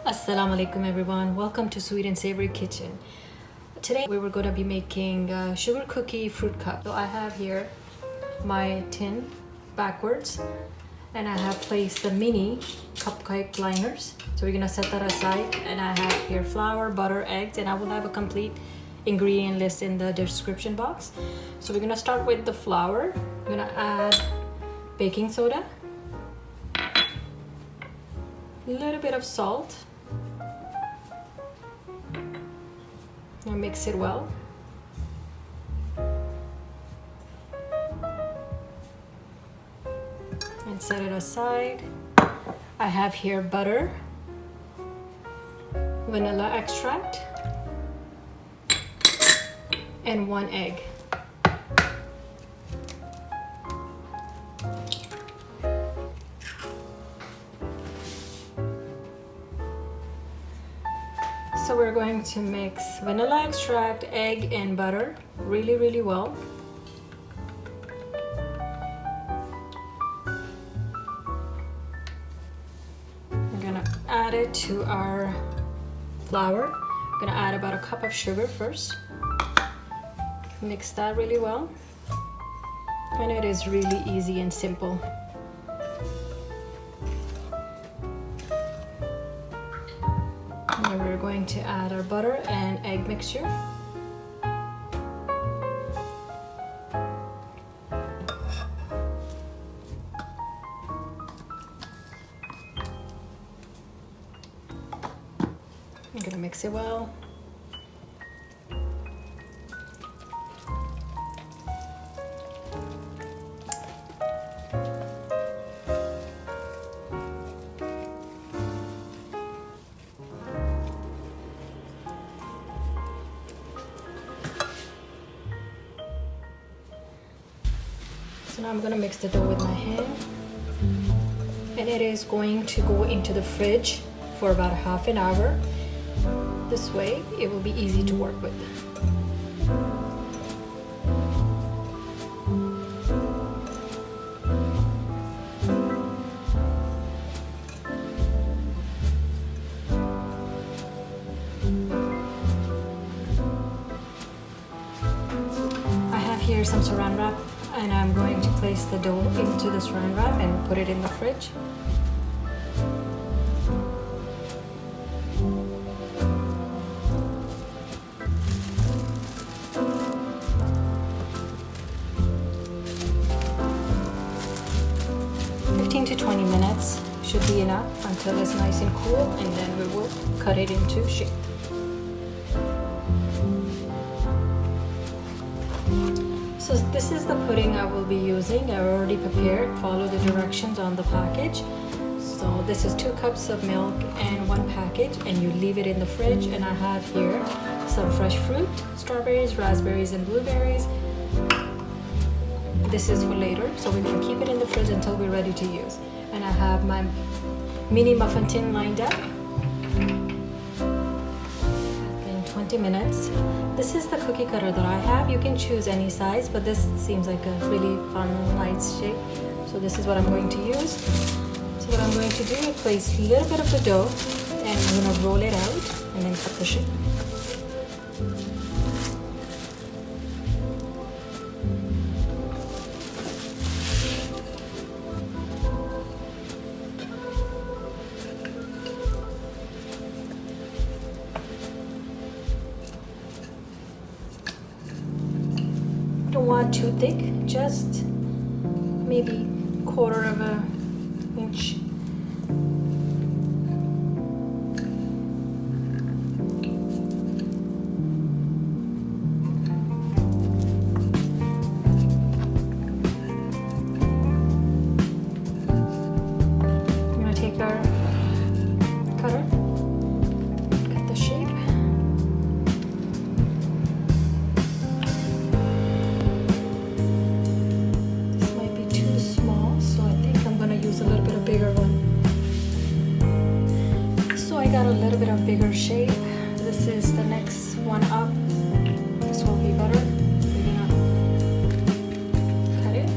Assalamu alaikum everyone, welcome to Sweet and Savory Kitchen. Today we were going to be making sugar cookie fruit cup. So I have here my tin backwards and I have placed the mini cupcake liners. So we're going to set that aside, and I have here flour, butter, eggs, and I will have a complete ingredient list in the description box. So we're going to start with the flour. I'm going to add baking soda, a little bit of salt. I'll mix it well. And set it aside. I have here butter, vanilla extract, and 1 egg. So we're going to mix vanilla extract, egg, and butter really well. We're gonna add it to our flour. We're gonna add about a cup of sugar first. Mix that really well. And it is really easy and simple. And we're going to add our butter and egg mixture. I'm gonna mix it well. So now I'm going to mix the dough with my hand, and it is going to go into the fridge for about half an hour. This way it will be easy to work with. I have here some saran wrap, and I'm going to place the dough into the saran wrap and put it in the fridge. To 20 minutes should be enough until it's nice and cool, and then we will cut it into shape. So this is the pudding I will be using. I already prepared. Follow the directions on the package. So this is 2 cups of milk and 1 package, and you leave it in the fridge. And I have here some fresh fruit, strawberries, raspberries, and blueberries. This is for later, so we can keep it in the fridge until we're ready to use. And I have my mini muffin tin lined up. In 20 minutes. This is the cookie cutter that I have. You can choose any size, but this seems like a really fun, nice shape. So this is what I'm going to use. So what I'm going to do is place a little bit of the dough, and I'm going to roll it out and then cut the shape. Don't want too thick, just maybe 1/4 of an inch. I'm gonna take our cutter, cut the shape. Got a little bit of bigger shape. This is the next one up. This will be butter. We're gonna cut it.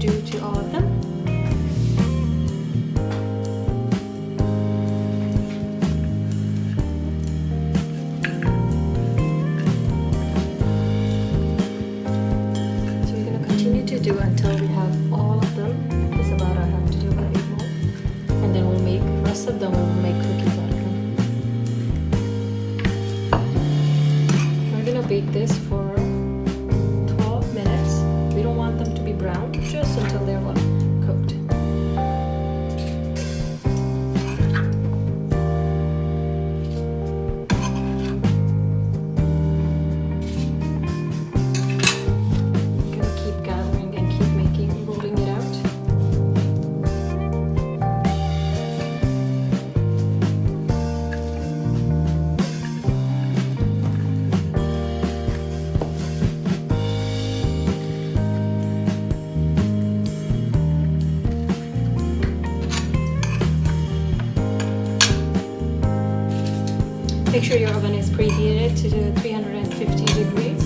do to all of them. So we're going to continue to do until we have all of them. This is about I have to do about 8 more. And then we'll make the rest of them, we'll make cookies out of them. We're going to bake this for 12 minutes. We don't want them to be brown, just until they're well cooked. I'm gonna keep gathering and keep making, rolling it out. Make sure your oven is preheated to 350 degrees.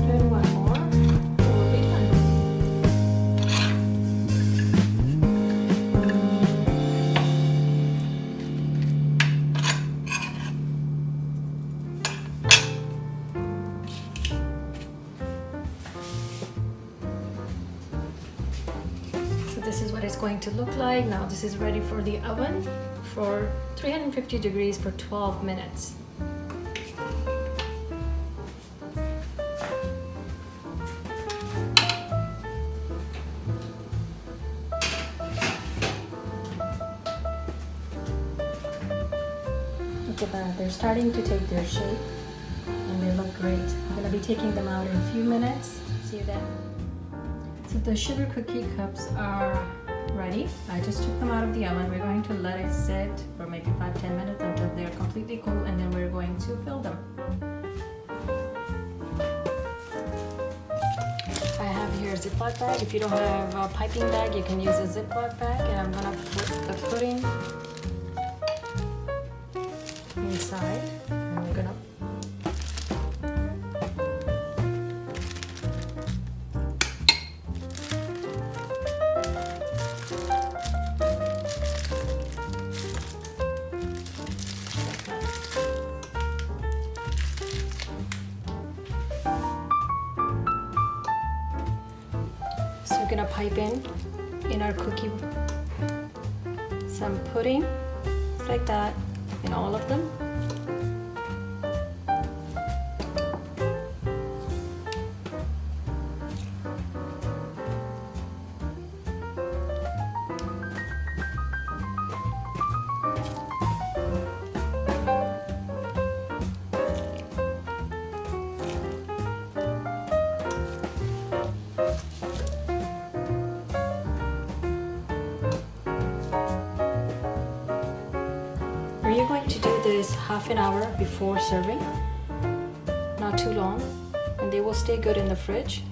And one more, and we'll be done. This is what it's going to look like. Now this is ready for the oven for 350 degrees for 12 minutes. Look at that, they're starting to take their shape and they look great. I'm going to be taking them out in a few minutes. See you then. So the sugar cookie cups are ready. I just took them out of the oven. We're going to let it sit for maybe 5-10 minutes until they're completely cool, and then we're going to fill them. I have here a Ziploc bag. If you don't have a piping bag, you can use a Ziploc bag, and I'm gonna put the pudding inside, and we're gonna gonna pipe in our cookie some pudding, just like that, in all of them. You're going to do this half an hour before serving, not too long, and they will stay good in the fridge.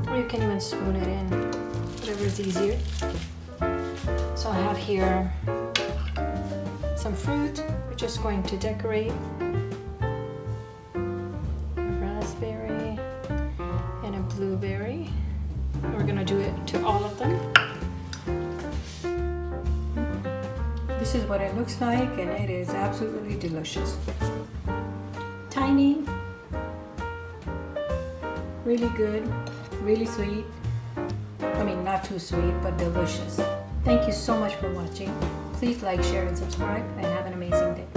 Or you can even spoon it in, whatever is easier. So I have here some fruit. We're just going to decorate. Raspberry and a blueberry. We're gonna do it to all of them. This is what it looks like, and it is absolutely delicious. Tiny, really good, really sweet. I mean, not too sweet, but delicious. Thank you so much for watching. Please like, share, and subscribe, and have an amazing day.